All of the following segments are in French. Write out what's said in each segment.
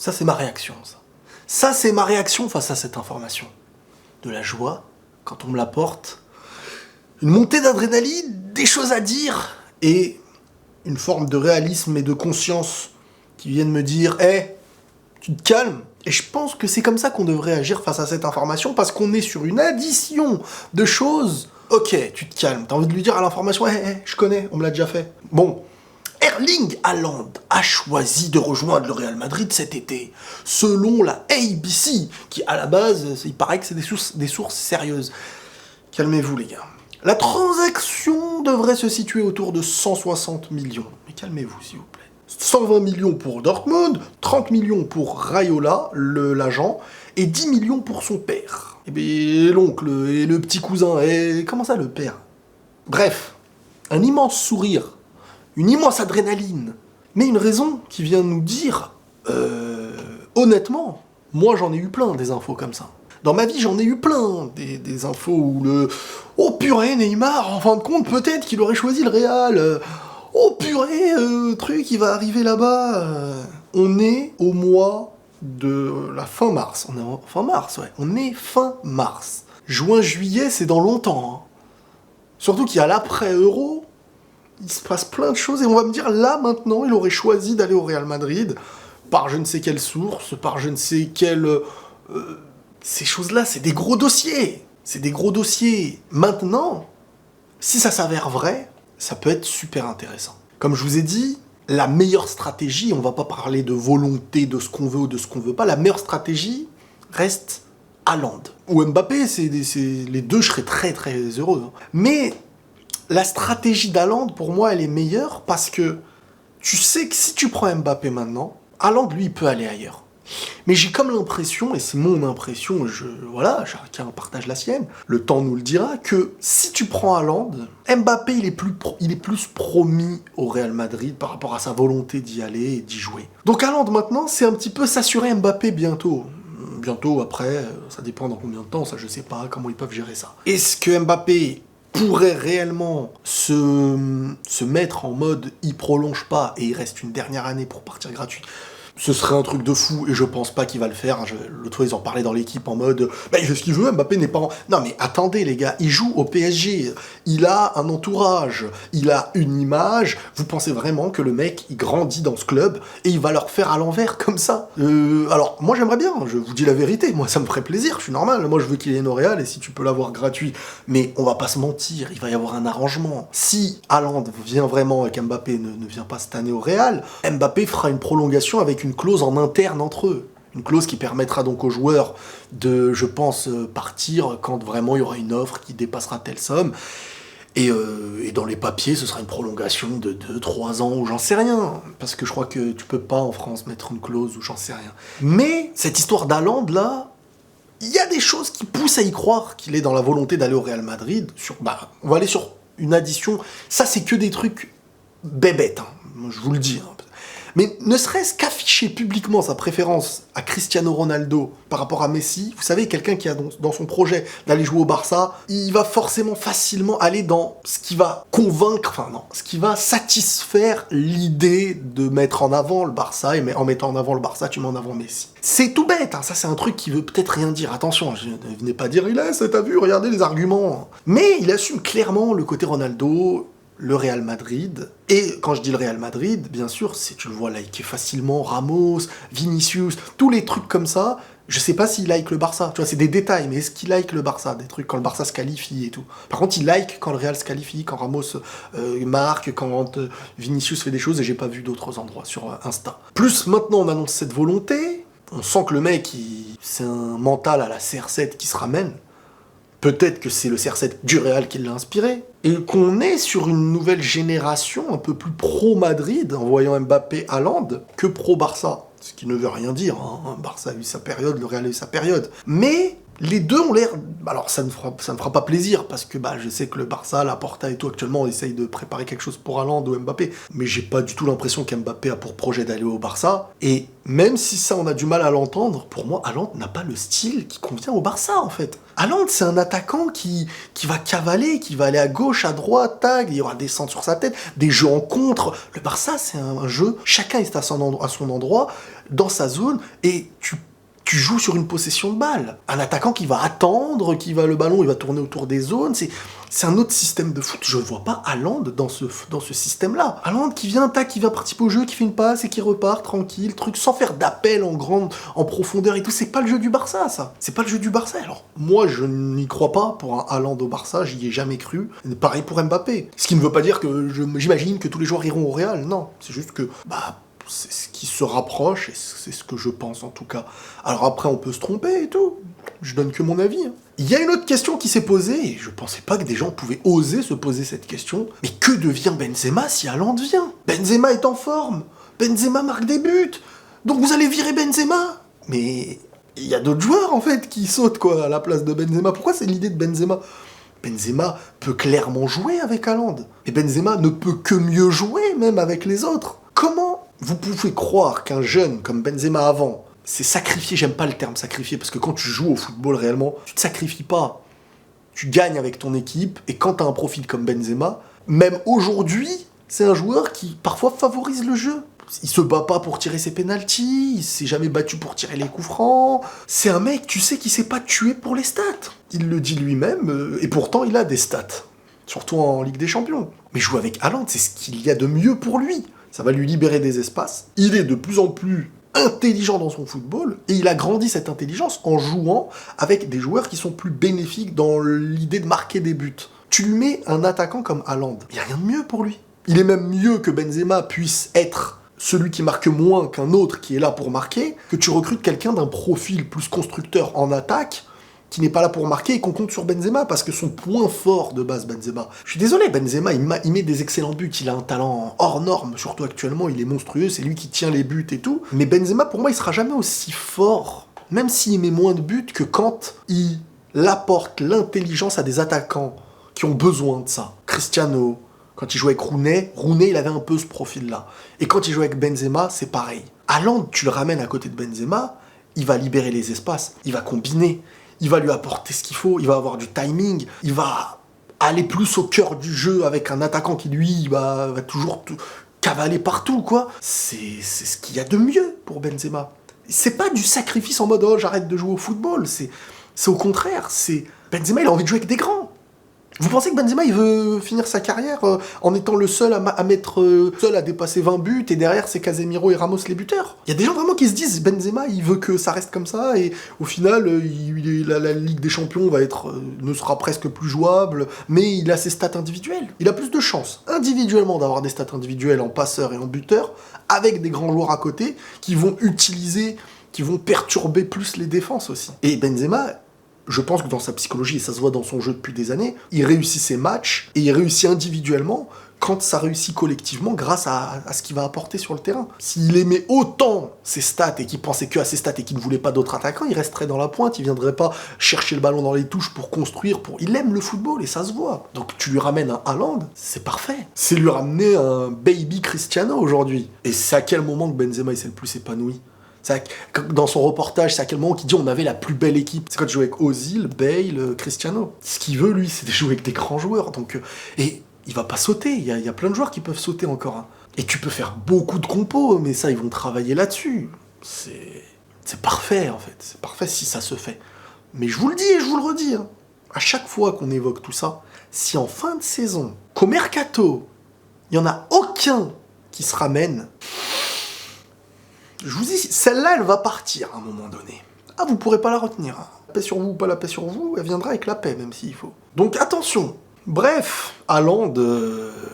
Ça, c'est ma réaction, ça. Ça, c'est ma réaction face à cette information. De la joie, quand on me l'apporte, une montée d'adrénaline, des choses à dire, et une forme de réalisme et de conscience qui viennent me dire « Hey, tu te calmes ?» Et je pense que c'est comme ça qu'on devrait agir face à cette information, parce qu'on est sur une addition de choses. Ok, tu te calmes, t'as envie de lui dire à l'information « Hey, je connais, on me l'a déjà fait. » Bon. Erling Haaland a choisi de rejoindre le Real Madrid cet été, selon la ABC, qui à la base, il paraît que c'est des sources sérieuses. Calmez-vous les gars. La transaction devrait se situer autour de 160 millions. Mais calmez-vous s'il vous plaît. 120 millions pour Dortmund, 30 millions pour Raiola, l'agent, et 10 millions pour son père. Et bien l'oncle et le petit cousin, et comment ça le père? Bref, un immense sourire. Une immense adrénaline, mais une raison qui vient nous dire, honnêtement, moi j'en ai eu plein des infos comme ça. Dans ma vie j'en ai eu plein, des infos où oh purée Neymar, en fin de compte peut-être qu'il aurait choisi le Real, oh purée, truc il va arriver là-bas. On est au mois de la fin mars, on est fin mars, ouais, on est fin mars. Juin, juillet c'est dans longtemps, hein. Surtout qu'il y a l'après-Euro. Il se passe plein de choses et on va me dire là maintenant il aurait choisi d'aller au Real Madrid par je ne sais quelle source, par je ne sais quelle... ces choses-là c'est des gros dossiers. C'est des gros dossiers. Maintenant, si ça s'avère vrai, ça peut être super intéressant. Comme je vous ai dit, la meilleure stratégie, on va pas parler de volonté, de ce qu'on veut ou de ce qu'on veut pas, la meilleure stratégie reste Haaland. Ou Mbappé, c'est les deux, je serais très très heureux. Hein. Mais... la stratégie d'Haaland, pour moi, elle est meilleure parce que tu sais que si tu prends Mbappé maintenant, Haaland, lui, il peut aller ailleurs. Mais j'ai comme l'impression, et c'est mon impression, voilà, chacun partage la sienne, le temps nous le dira, que si tu prends Haaland, Mbappé, il est plus promis au Real Madrid par rapport à sa volonté d'y aller et d'y jouer. Donc Haaland, maintenant, c'est un petit peu s'assurer Mbappé bientôt. Bientôt, après, ça dépend dans combien de temps, ça je sais pas comment ils peuvent gérer ça. Est-ce que Mbappé pourrait réellement se mettre en mode il prolonge pas et il reste une dernière année pour partir gratuit? Ce serait un truc de fou et je pense pas qu'il va le faire. L'autre fois ils en parlaient dans l'équipe en mode bah, il fait ce qu'il veut, Mbappé n'est pas en... Non mais attendez les gars, il joue au PSG, il a un entourage, il a une image. Vous pensez vraiment que le mec il grandit dans ce club et il va leur faire à l'envers comme ça? Alors moi j'aimerais bien, je vous dis la vérité, moi ça me ferait plaisir, je suis normal, moi je veux qu'il vienne au Real et si tu peux l'avoir gratuit, mais on va pas se mentir, il va y avoir un arrangement. Si Haaland vient vraiment et qu'Mbappé ne vient pas cette année au Real, Mbappé fera une prolongation avec une clause en interne entre eux. Une clause qui permettra donc aux joueurs de, je pense, partir quand vraiment il y aura une offre qui dépassera telle somme. Et dans les papiers, ce sera une prolongation de 2-3 ans ou j'en sais rien. Parce que je crois que tu peux pas en France mettre une clause ou j'en sais rien. Mais cette histoire d'Haaland là, il y a des choses qui poussent à y croire qu'il est dans la volonté d'aller au Real Madrid. On va aller sur une addition. Ça, c'est que des trucs bébêtes, hein. Je vous le dis. Hein. Mais ne serait-ce qu'afficher publiquement sa préférence à Cristiano Ronaldo par rapport à Messi, vous savez, quelqu'un qui a dans son projet d'aller jouer au Barça, il va forcément facilement aller dans ce qui va convaincre, ce qui va satisfaire l'idée de mettre en avant le Barça, et en mettant en avant le Barça, tu mets en avant Messi. C'est tout bête, hein, ça c'est un truc qui veut peut-être rien dire, attention, je ne venais pas dire, t'as vu, regardez les arguments. Mais il assume clairement le côté Ronaldo, le Real Madrid, et quand je dis le Real Madrid, bien sûr, tu le vois liker facilement, Ramos, Vinicius, tous les trucs comme ça, je sais pas s'il like le Barça, tu vois, c'est des détails, mais est-ce qu'il like le Barça, des trucs quand le Barça se qualifie et tout. Par contre, il like quand le Real se qualifie, quand Ramos marque, quand Vinicius fait des choses, et j'ai pas vu d'autres endroits sur Insta. Plus maintenant on annonce cette volonté, on sent que le mec, c'est un mental à la CR7 qui se ramène. Peut-être que c'est le CR7 du Real qui l'a inspiré. Et qu'on est sur une nouvelle génération un peu plus pro-Madrid, en voyant Mbappé Haaland, que pro-Barça. Ce qui ne veut rien dire, hein. Barça a eu sa période, le Real a eu sa période. Mais Les deux ont l'air... Alors ça ne fera pas plaisir, parce que je sais que le Barça, la Porta et tout, actuellement, on essaye de préparer quelque chose pour Haaland ou Mbappé. Mais j'ai pas du tout l'impression qu'Mbappé a pour projet d'aller au Barça. Et même si ça, on a du mal à l'entendre, pour moi, Haaland n'a pas le style qui convient au Barça, en fait. Haaland, c'est un attaquant qui va cavaler, qui va aller à gauche, à droite, tag, il y aura des centres sur sa tête, des jeux en contre. Le Barça, c'est un jeu, chacun est à son endroit, dans sa zone, et tu joues sur une possession de balle. Un attaquant qui va attendre, le ballon, il va tourner autour des zones. C'est un autre système de foot. Je ne vois pas Haaland dans ce système-là. Haaland qui vient, qui va participer au jeu, qui fait une passe et qui repart tranquille, sans faire d'appel en profondeur et tout. C'est pas le jeu du Barça, ça. C'est pas le jeu du Barça. Alors, moi, je n'y crois pas pour un Haaland au Barça. J'y ai jamais cru. Et pareil pour Mbappé. Ce qui ne veut pas dire que j'imagine que tous les joueurs iront au Real. Non, c'est juste que, c'est ce qui se rapproche, et c'est ce que je pense en tout cas. Alors après, on peut se tromper et tout. Je donne que mon avis. Il y a une autre question qui s'est posée, et je pensais pas que des gens pouvaient oser se poser cette question. Mais que devient Benzema si Haaland vient? Benzema est en forme. Benzema marque des buts. Donc vous allez virer Benzema? Mais il y a d'autres joueurs en fait qui sautent à la place de Benzema. Pourquoi c'est l'idée de Benzema? Benzema peut clairement jouer avec Haaland. Et Benzema ne peut que mieux jouer même avec les autres. Comment vous pouvez croire qu'un jeune comme Benzema avant, c'est sacrifié? J'aime pas le terme sacrifié, parce que quand tu joues au football réellement, tu te sacrifies pas. Tu gagnes avec ton équipe, et quand t'as un profil comme Benzema, même aujourd'hui, c'est un joueur qui parfois favorise le jeu. Il se bat pas pour tirer ses pénaltys, il s'est jamais battu pour tirer les coups francs. C'est un mec, tu sais, qui s'est pas tué pour les stats. Il le dit lui-même, et pourtant il a des stats. Surtout en Ligue des Champions. Mais jouer avec Haaland, c'est ce qu'il y a de mieux pour lui. Ça va lui libérer des espaces. Il est de plus en plus intelligent dans son football, et il a grandi cette intelligence en jouant avec des joueurs qui sont plus bénéfiques dans l'idée de marquer des buts. Tu lui mets un attaquant comme Haaland, il n'y a rien de mieux pour lui. Il est même mieux que Benzema puisse être celui qui marque moins qu'un autre qui est là pour marquer, que tu recrutes quelqu'un d'un profil plus constructeur en attaque, qui n'est pas là pour marquer, et qu'on compte sur Benzema, parce que son point fort de base, Benzema. Je suis désolé, Benzema, il met des excellents buts, il a un talent hors norme, surtout actuellement, il est monstrueux, c'est lui qui tient les buts et tout. Mais Benzema, pour moi, il sera jamais aussi fort, même s'il met moins de buts, que quand il apporte l'intelligence à des attaquants qui ont besoin de ça. Cristiano, quand il jouait avec Rooney, il avait un peu ce profil-là. Et quand il joue avec Benzema, c'est pareil. Haaland, tu le ramènes à côté de Benzema, il va libérer les espaces, il va combiner, il va lui apporter ce qu'il faut, il va avoir du timing, il va aller plus au cœur du jeu avec un attaquant qui, lui, va toujours cavaler partout, quoi. C'est ce qu'il y a de mieux pour Benzema. C'est pas du sacrifice en mode « Oh, j'arrête de jouer au football », c'est au contraire, Benzema, il a envie de jouer avec des grands. Vous pensez que Benzema, il veut finir sa carrière en étant le seul à dépasser 20 buts, et derrière, c'est Casemiro et Ramos les buteurs? Il y a des gens vraiment qui se disent, Benzema, il veut que ça reste comme ça, et au final, la Ligue des Champions ne sera presque plus jouable, mais il a ses stats individuelles. Il a plus de chances, individuellement, d'avoir des stats individuelles en passeur et en buteur, avec des grands joueurs à côté, qui vont perturber plus les défenses aussi. Et Benzema, je pense que dans sa psychologie, et ça se voit dans son jeu depuis des années, il réussit ses matchs, et il réussit individuellement quand ça réussit collectivement grâce à ce qu'il va apporter sur le terrain. S'il aimait autant ses stats, et qu'il pensait que à ses stats, et qu'il ne voulait pas d'autres attaquants, il resterait dans la pointe, il viendrait pas chercher le ballon dans les touches pour construire, Il aime le football, et ça se voit. Donc tu lui ramènes un Haaland, c'est parfait. C'est lui ramener un baby Cristiano aujourd'hui. Et c'est à quel moment que Benzema il s'est le plus épanoui? Dans son reportage, c'est à quel moment qu'il dit on avait la plus belle équipe. C'est quand il jouait avec Ozil, Bale, Cristiano. Ce qu'il veut, lui, c'est de jouer avec des grands joueurs. Et il va pas sauter. Il y a plein de joueurs qui peuvent sauter encore. Hein. Et tu peux faire beaucoup de compos, mais ça, ils vont travailler là-dessus. C'est parfait, en fait. C'est parfait si ça se fait. Mais je vous le dis et je vous le redis. Hein. À chaque fois qu'on évoque tout ça, si en fin de saison, qu'au mercato, il y en a aucun qui se ramène... Je vous dis, celle-là, elle va partir à un moment donné. Ah, vous pourrez pas la retenir. Hein. La paix sur vous ou pas la paix sur vous, elle viendra avec la paix, même s'il faut. Donc attention. Bref, Haaland,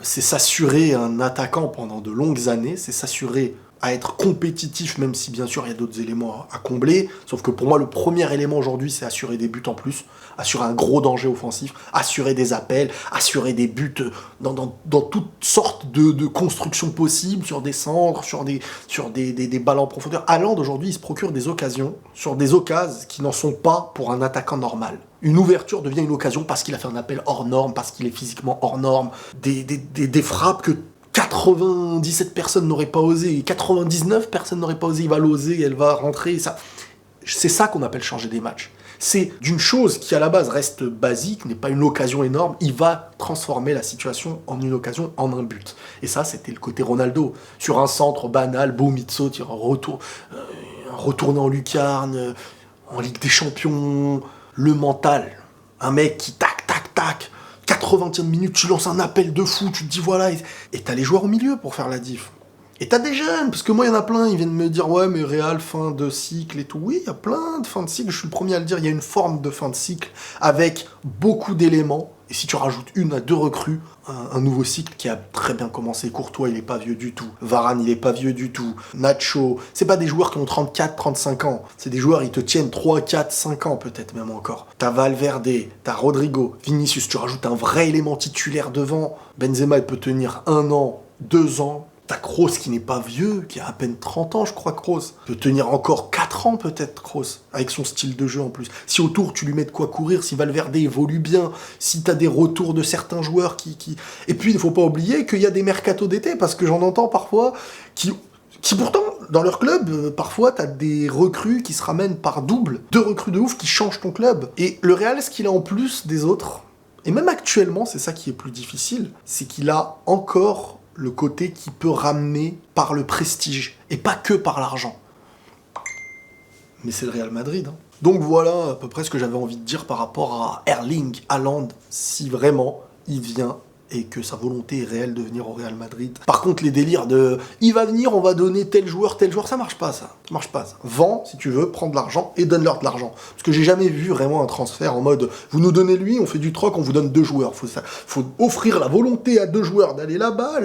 c'est s'assurer un attaquant pendant de longues années, c'est s'assurer à être compétitif, même si bien sûr il y a d'autres éléments à combler. Sauf que pour moi, le premier élément aujourd'hui, c'est assurer des buts en plus, assurer un gros danger offensif, assurer des appels, assurer des buts dans toutes sortes de constructions possibles, sur des centres, sur des balles en profondeur. Haaland aujourd'hui, il se procure des occasions, sur des occasions qui n'en sont pas pour un attaquant normal. Une ouverture devient une occasion parce qu'il a fait un appel hors norme, parce qu'il est physiquement hors norme, des frappes que 97 personnes n'auraient pas osé, et 99 personnes n'auraient pas osé, il va l'oser, elle va rentrer, ça. C'est ça qu'on appelle changer des matchs. C'est d'une chose qui à la base reste basique, n'est pas une occasion énorme, il va transformer la situation en une occasion, en un but. Et ça, c'était le côté Ronaldo. Sur un centre banal, boum, il saute, il retourne en lucarne, en Ligue des Champions, le mental. Un mec qui tac, tac, tac, 80e minute, tu lances un appel de fou, tu te dis voilà, et t'as les joueurs au milieu pour faire la diff. Et t'as des jeunes, parce que moi, il y en a plein, ils viennent me dire, ouais, mais Real, fin de cycle et tout. Oui, il y a plein de fins de cycle, je suis le premier à le dire, il y a une forme de fin de cycle avec beaucoup d'éléments. Et si tu rajoutes 1 à 2 recrues, un nouveau cycle qui a très bien commencé. Courtois, il est pas vieux du tout. Varane, il est pas vieux du tout. Nacho, c'est pas des joueurs qui ont 34, 35 ans. C'est des joueurs, ils te tiennent 3, 4, 5 ans peut-être même encore. T'as Valverde, t'as Rodrigo, Vinicius, tu rajoutes un vrai élément titulaire devant. Benzema, il peut tenir 1 an, 2 ans. T'as Kroos qui n'est pas vieux, qui a à peine 30 ans, je crois, Kroos. Peut tenir encore 4 ans, peut-être, Kroos, avec son style de jeu en plus. Si autour, tu lui mets de quoi courir, si Valverde évolue bien, si t'as des retours de certains joueurs qui... Et puis, il ne faut pas oublier qu'il y a des mercatos d'été, parce que j'en entends parfois qui pourtant, dans leur club, parfois, t'as des recrues qui se ramènent par double. 2 recrues de ouf qui changent ton club. Et le Real, ce qu'il a en plus des autres, et même actuellement, c'est ça qui est plus difficile, c'est qu'il a encore le côté qui peut ramener par le prestige, et pas que par l'argent. Mais c'est le Real Madrid. Hein. Donc voilà à peu près ce que j'avais envie de dire par rapport à Erling Haaland, si vraiment il vient et que sa volonté est réelle de venir au Real Madrid. Par contre, les délires de « il va venir, on va donner tel joueur, ça marche pas ça. Ça marche pas ça. Vends, si tu veux, prends de l'argent et donne-leur de l'argent. Parce que j'ai jamais vu vraiment un transfert en mode « vous nous donnez lui, on fait du troc, on vous donne 2 joueurs ». Faut offrir la volonté à 2 joueurs d'aller là-bas,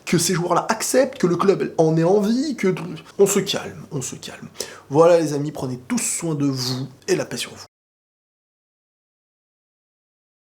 que ces joueurs-là acceptent, que le club en ait envie, que... On se calme, on se calme. Voilà les amis, prenez tous soin de vous et la paix sur vous.